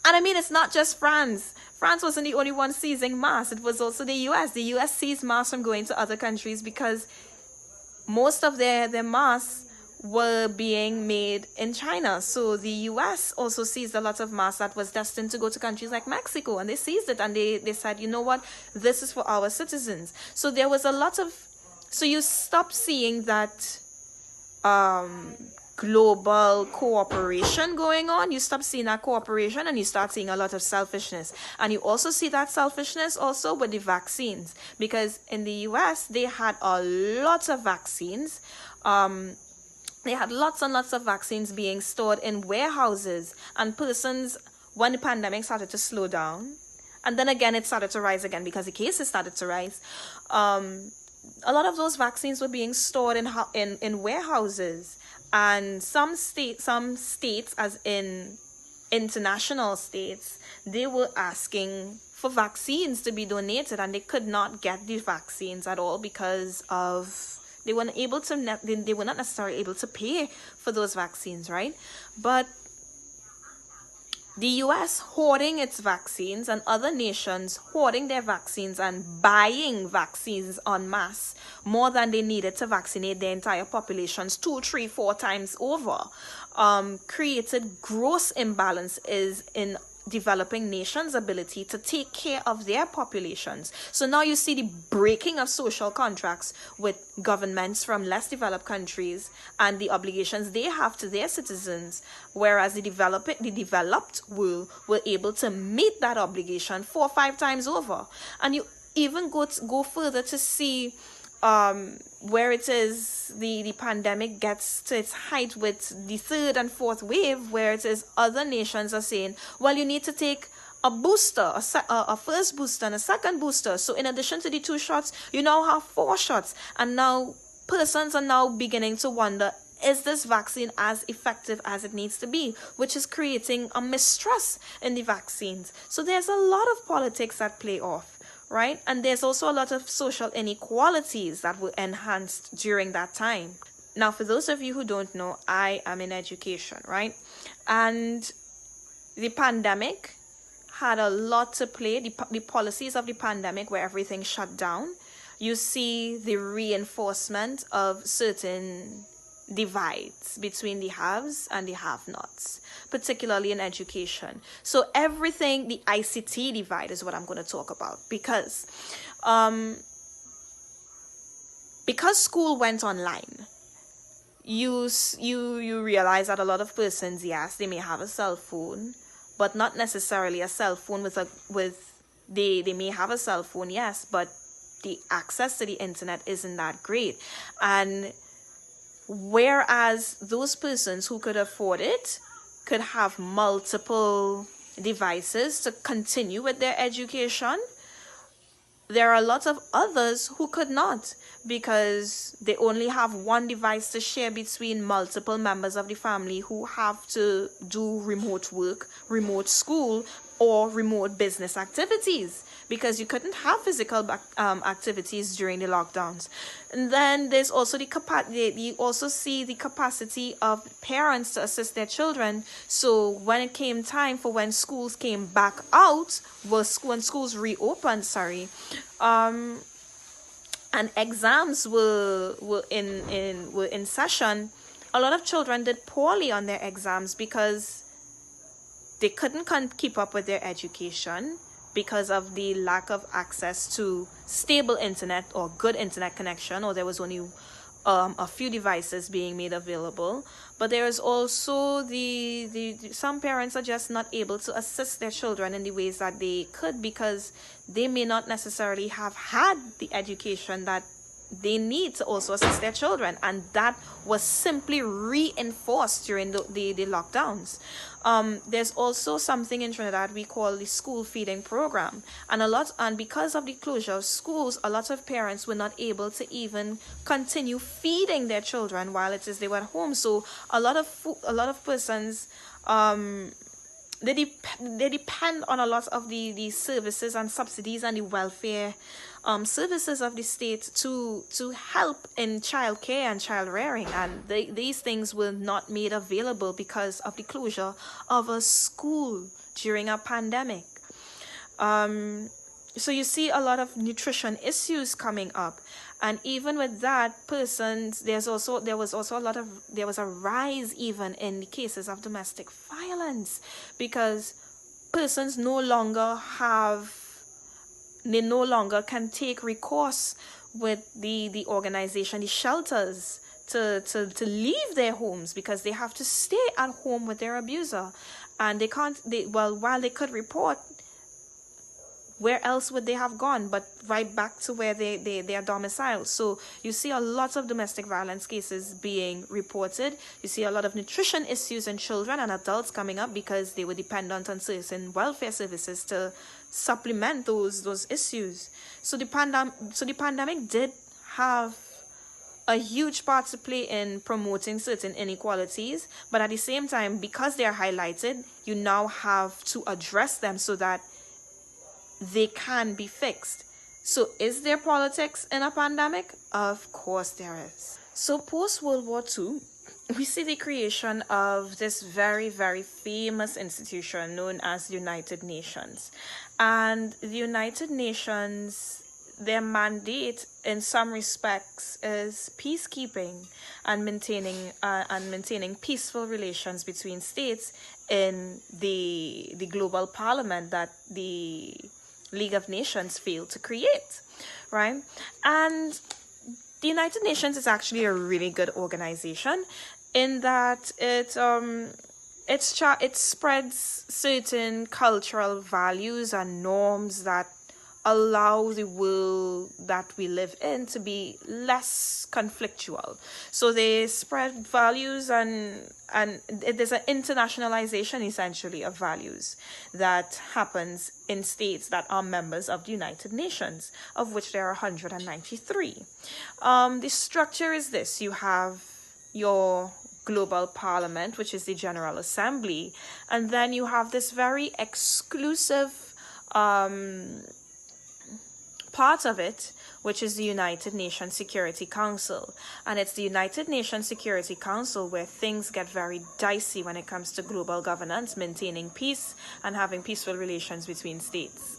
And I mean, it's not just France. France wasn't the only one seizing masks. It was also the US. The US seized masks from going to other countries because most of their masks were being made in China. So the US also seized a lot of masks that was destined to go to countries like Mexico. And they seized it and they said, you know what, this is for our citizens. So there was a lot of, so you stop seeing that global cooperation going on. You stop seeing that cooperation and you start seeing a lot of selfishness. And you also see that selfishness also with the vaccines. Because in the US, they had a lot of vaccines. They had lots and lots of vaccines being stored in warehouses, and persons, when the pandemic started to slow down, and then again it started to rise again because the cases started to rise, a lot of those vaccines were being stored in warehouses, and some states, as in international states, they were asking for vaccines to be donated, and they could not get the vaccines at all because of they were not necessarily able to pay for those vaccines, right? But the US hoarding its vaccines and other nations hoarding their vaccines and buying vaccines en masse more than they needed to vaccinate their entire populations 2, 3, 4 times over, created gross imbalances in developing nations' ability to take care of their populations. So now you see the breaking of social contracts with governments from less developed countries and the obligations they have to their citizens, whereas the developed world were able to meet that obligation 4 or 5 times over. And you even go further to see where it is the pandemic gets to its height with the 3rd and 4th wave, where it is other nations are saying, well, you need to take a booster, a first booster and a second booster. So in addition to the 2 shots, you now have 4 shots. And now persons are now beginning to wonder, is this vaccine as effective as it needs to be? Which is creating a mistrust in the vaccines. So there's a lot of politics that play off. Right? And there's also a lot of social inequalities that were enhanced during that time. Now, for those of you who don't know, I am in education, right? And the pandemic had a lot to play. The policies of the pandemic where everything shut down. You see the reinforcement of certain divides between the haves and the have-nots, particularly in education. So everything, the ICT divide is what I'm going to talk about, because school went online, you realize that a lot of persons, yes, they may have a cell phone, but not necessarily a cell phone they may have a cell phone, yes, but the access to the internet isn't that great. And whereas those persons who could afford it could have multiple devices to continue with their education, there are a lot of others who could not, because they only have one device to share between multiple members of the family who have to do remote work, remote school, or remote business activities, because you couldn't have physical activities during the lockdowns. And then there's also you also see the capacity of parents to assist their children. So when it came time for when schools came back out, when schools reopened, and exams were in session, a lot of children did poorly on their exams because they couldn't keep up with their education because of the lack of access to stable internet or good internet connection, or there was only a few devices being made available. But there is also some parents are just not able to assist their children in the ways that they could, because they may not necessarily have had the education that they need to also assist their children, and that was simply reinforced during the lockdowns. There's also something in Trinidad we call the school feeding program, and because of the closure of schools, a lot of parents were not able to even continue feeding their children while they were at home. So a lot of persons they depend on a lot of the services and subsidies and the welfare services of the state to help in childcare and child rearing, and these things were not made available because of the closure of a school during a pandemic. So you see a lot of nutrition issues coming up, and even with that, there was a rise even in the cases of domestic violence, because persons no longer can take recourse with the organization, the shelters, to leave their homes, because they have to stay at home with their abuser, and while they could report, where else would they have gone but right back to where they are domiciled? So you see a lot of domestic violence cases being reported. You see a lot of nutrition issues in children and adults coming up, because they were dependent on certain welfare services to supplement those issues. So the pandemic did have a huge part to play in promoting certain inequalities, but at the same time, because they are highlighted, you now have to address them so that they can be fixed. So is there politics in a pandemic? Of course there is. So post World War II, we see the creation of this very, very famous institution known as the United Nations. And the United Nations, their mandate in some respects is peacekeeping and maintaining peaceful relations between states in the global parliament that the League of Nations failed to create, right? And the United Nations is actually a really good organization in that it spreads certain cultural values and norms that allow the world that we live in to be less conflictual. So they spread values, and there's an internationalization essentially of values that happens in states that are members of the United Nations, of which there are 193. The structure is this: you have your global parliament, which is the General Assembly, and then you have this very exclusive part of it, which is the United Nations Security Council. And it's the United Nations Security Council where things get very dicey when it comes to global governance, maintaining peace, and having peaceful relations between states.